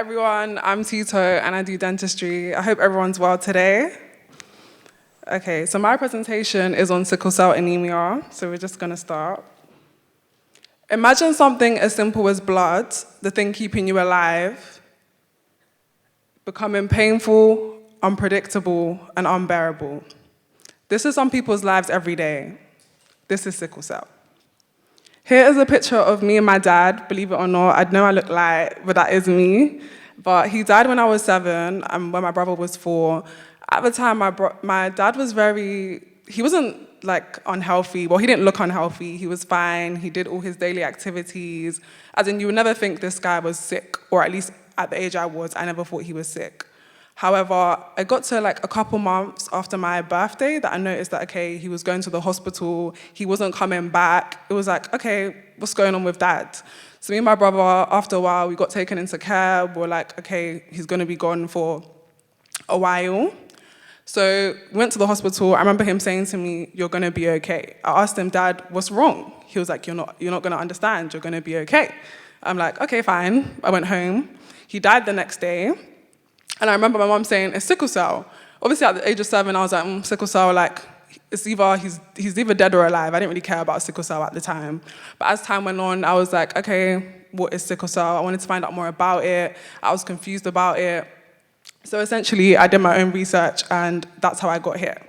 everyone, I'm Tito and I do dentistry. I hope everyone's well today. Okay, so my presentation is on sickle cell anemia, so we're just gonna start. Imagine something as simple as blood, the thing keeping you alive, becoming painful, unpredictable, and unbearable. This is some people's lives every day. This is sickle cell. Here is a picture of me and my dad. Believe it or not, I know I look light, but that is me. But he died when I was 7, and when my brother was 4. At the time, my dad was he wasn't like unhealthy. Well, he didn't look unhealthy. He was fine. He did all his daily activities. As in, you would never think this guy was sick, or at least at the age I was, I never thought he was sick. However, I got to like a couple months after my birthday that I noticed that, okay, he was going to the hospital, he wasn't coming back. It was like, okay, what's going on with dad? So me and my brother, after a while, we got taken into care. We're like, okay, he's gonna be gone for a while. So we went to the hospital. I remember him saying to me, "You're gonna be okay." I asked him, "Dad, what's wrong?" He was like, you're not gonna understand, you're gonna be okay. I'm like, okay, fine. I went home. He died the next day. And I remember my mom saying, it's sickle cell. Obviously, at the age of 7, I was like, sickle cell, like, it's either, he's either dead or alive. I didn't really care about sickle cell at the time. But as time went on, I was like, okay, what is sickle cell? I wanted to find out more about it. I was confused about it. So essentially, I did my own research, and that's how I got here.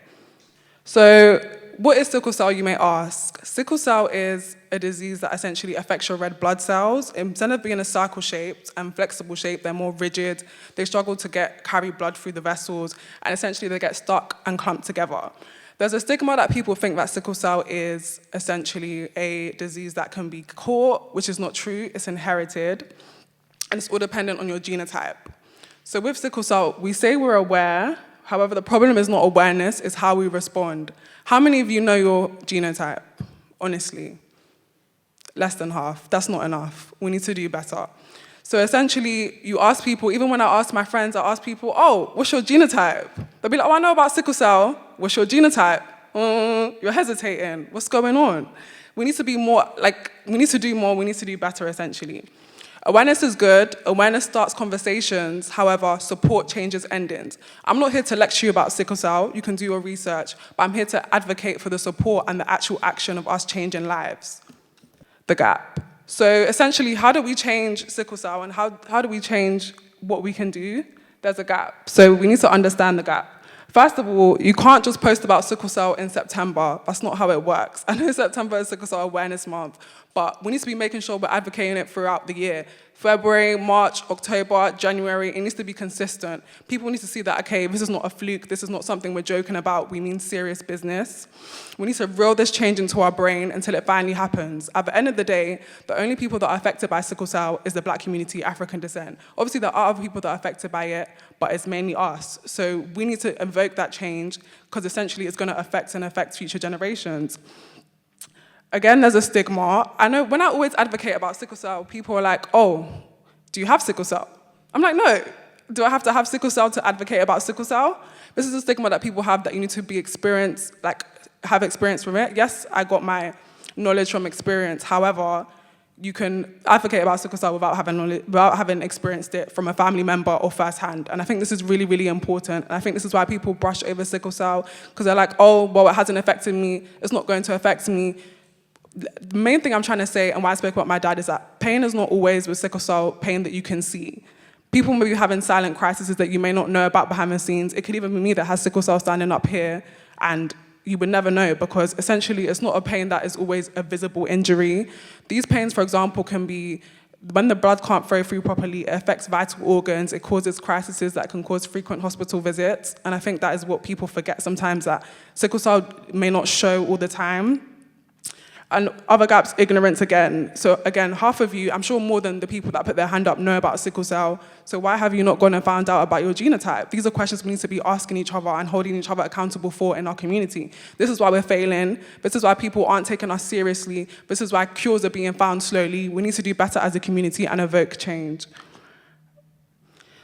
So what is sickle cell, you may ask? Sickle cell is a disease that essentially affects your red blood cells. Instead of being a circle-shaped and flexible shape, they're more rigid. They struggle to carry blood through the vessels, and essentially they get stuck and clumped together. There's a stigma that people think that sickle cell is essentially a disease that can be caught, which is not true. It's inherited, and it's all dependent on your genotype. So with sickle cell, we say we're aware. However, the problem is not awareness, it's how we respond. How many of you know your genotype? Honestly, less than half. That's not enough. We need to do better. So essentially, you ask people, even when I ask my friends, I ask people, oh, what's your genotype? They'll be like, oh, I know about sickle cell. What's your genotype? You're hesitating. What's going on? We need to be more, we need to do more, we need to do better, essentially. Awareness is good. Awareness starts conversations. However, support changes endings. I'm not here to lecture you about sickle cell. You can do your research. But I'm here to advocate for the support and the actual action of us changing lives. The gap. So essentially, how do we change sickle cell, and how do we change what we can do? There's a gap. So we need to understand the gap. First of all, you can't just post about sickle cell in September. That's not how it works. I know September is Sickle Cell Awareness Month, but we need to be making sure we're advocating it throughout the year. February, March, October, January, it needs to be consistent. People need to see that, okay, this is not a fluke, this is not something we're joking about, we mean serious business. We need to reel this change into our brain until it finally happens. At the end of the day, the only people that are affected by sickle cell is the Black community, African descent. Obviously, there are other people that are affected by it, but it's mainly us. So we need to invoke that change, because essentially it's gonna affect future generations. Again, there's a stigma. I know when I always advocate about sickle cell, people are like, oh, do you have sickle cell? I'm like, no. Do I have to have sickle cell to advocate about sickle cell? This is a stigma that people have, that you need to be experienced, have experience from it. Yes, I got my knowledge from experience. However, you can advocate about sickle cell without having experienced it from a family member or firsthand. And I think this is really, really important. And I think this is why people brush over sickle cell, because they're like, oh, well, it hasn't affected me. It's not going to affect me. The main thing I'm trying to say, and why I spoke about my dad, is that pain is not always with sickle cell pain that you can see. People may be having silent crises that you may not know about behind the scenes. It could even be me that has sickle cell standing up here, and you would never know, because essentially it's not a pain that is always a visible injury. These pains, for example, can be when the blood can't flow through properly, it affects vital organs, it causes crises that can cause frequent hospital visits. And I think that is what people forget sometimes, that sickle cell may not show all the time. And other gaps, ignorance again. So again, half of you, I'm sure more than the people that put their hand up, know about sickle cell. So why have you not gone and found out about your genotype? These are questions we need to be asking each other and holding each other accountable for in our community. This is why we're failing. This is why people aren't taking us seriously. This is why cures are being found slowly. We need to do better as a community and evoke change.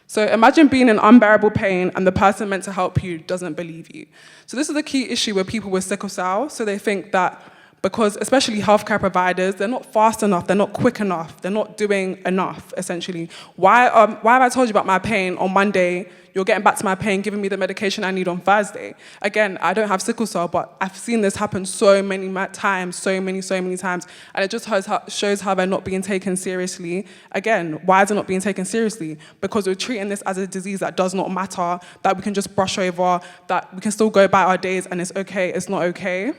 So imagine being in unbearable pain and the person meant to help you doesn't believe you. So this is a key issue with people with sickle cell. So they think that because especially healthcare providers, they're not fast enough, they're not quick enough, they're not doing enough, essentially. Why have I told you about my pain on Monday, you're getting back to my pain, giving me the medication I need on Thursday? Again, I don't have sickle cell, but I've seen this happen so many times, so many times, and it just shows how they're not being taken seriously. Again, why is it not being taken seriously? Because we're treating this as a disease that does not matter, that we can just brush over, that we can still go about our days and it's okay, it's not okay.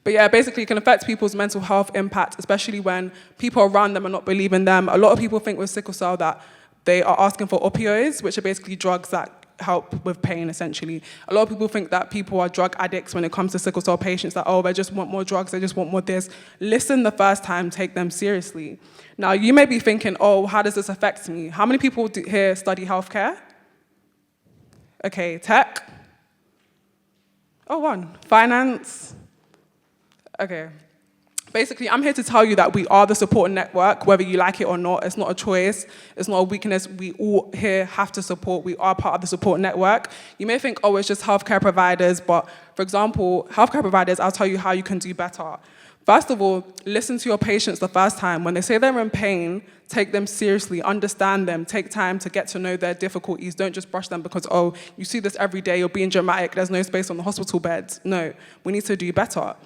But yeah, basically it can affect people's mental health impact, especially when people around them are not believing them. A lot of people think with sickle cell that they are asking for opioids, which are basically drugs that help with pain, essentially. A lot of people think that people are drug addicts when it comes to sickle cell patients, that, oh, they just want more drugs, they just want more this. Listen the first time, take them seriously. Now, you may be thinking, oh, how does this affect me? How many people here study healthcare? Okay, tech? Oh, one. Finance? Okay. Basically, I'm here to tell you that we are the support network, whether you like it or not. It's not a choice. It's not a weakness. We all here have to support. We are part of the support network. You may think, oh, it's just healthcare providers, but for example, healthcare providers, I'll tell you how you can do better. First of all, listen to your patients the first time. When they say they're in pain, take them seriously, understand them, take time to get to know their difficulties. Don't just brush them because, oh, you see this every day, you're being dramatic, there's no space on the hospital beds. No, we need to do better.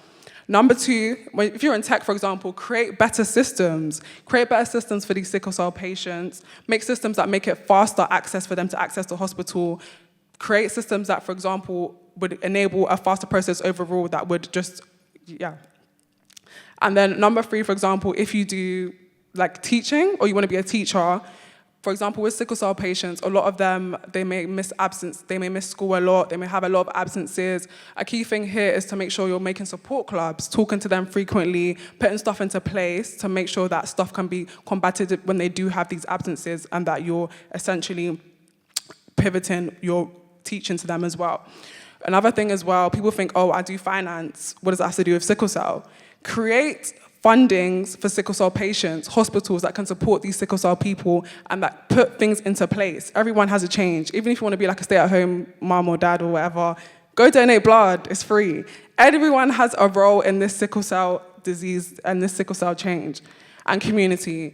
Number two, if you're in tech, for example, create better systems. Create better systems for these sickle cell patients. Make systems that make it faster access for them to access the hospital. Create systems that, for example, would enable a faster process overall that would just, yeah. And then number three, for example, if you do like teaching or you want to be a teacher, for example, with sickle cell patients, a lot of them, they may miss absence, they may miss school a lot, they may have a lot of absences. A key thing here is to make sure you're making support clubs, talking to them frequently, putting stuff into place to make sure that stuff can be combated when they do have these absences and that you're essentially pivoting your teaching to them as well. Another thing as well, people think, oh, I do finance. What does that have to do with sickle cell? Create fundings for sickle cell patients, hospitals that can support these sickle cell people and that put things into place. Everyone has a change. Even if you want to be like a stay-at-home mom or dad or whatever, go donate blood, it's free. Everyone has a role in this sickle cell disease and this sickle cell change and community.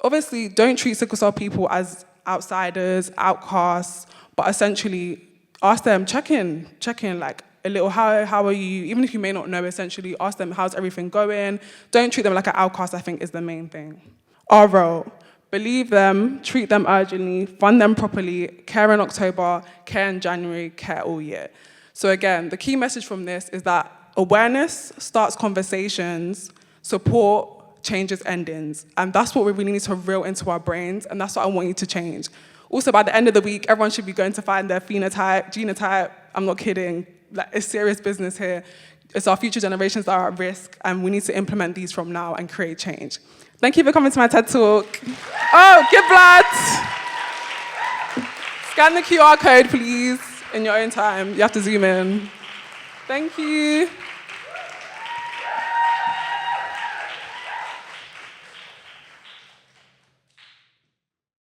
Obviously, don't treat sickle cell people as outsiders, outcasts, but essentially ask them, check in, like, a little, how are you? Even if you may not know, essentially, ask them, how's everything going? Don't treat them like an outcast, I think, is the main thing. Our role, believe them, treat them urgently, fund them properly, care in October, care in January, care all year. So again, the key message from this is that awareness starts conversations, support changes endings. And that's what we really need to reel into our brains, and that's what I want you to change. Also, by the end of the week, everyone should be going to find their phenotype, genotype. I'm not kidding. Like, it's serious business here. It's our future generations that are at risk, and we need to implement these from now and create change. Thank you for coming to my TED Talk. Oh, give blood. Scan the QR code, please, in your own time. You have to zoom in. Thank you.